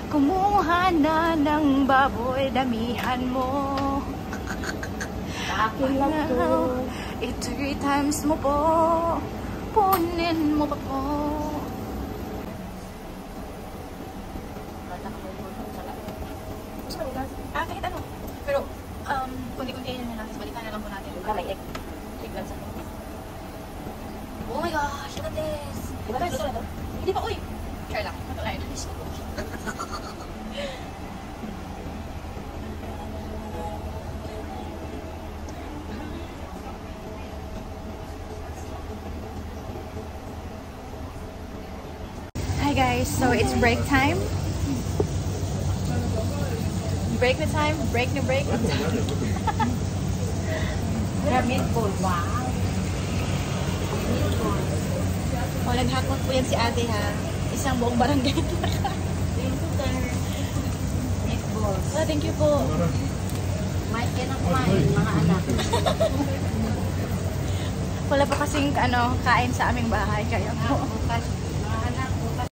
Kumuha na ng baboy, damihan mo. Akin lang to. 3 times mo po. Punin mo pa po. Kahit ano. Pero, kundi-kunti na lang. Balikan na lang po natin. May egg. Egg lang sa akin. Oh my gosh, look at this. Di ba tayo ito? Hindi pa, uy. Try lang. Matulay na. Hi guys, so it's break time. Break na time, break na break. Meatball. Wow. O, naghakot po yan si ate ha. Isang buong barangay. Thank you, sir. Meatball. Oh, thank you po. Mike, yan ang kumain, mga anak. Wala pa kasing kain sa aming bahay. Kaya po. Bukas.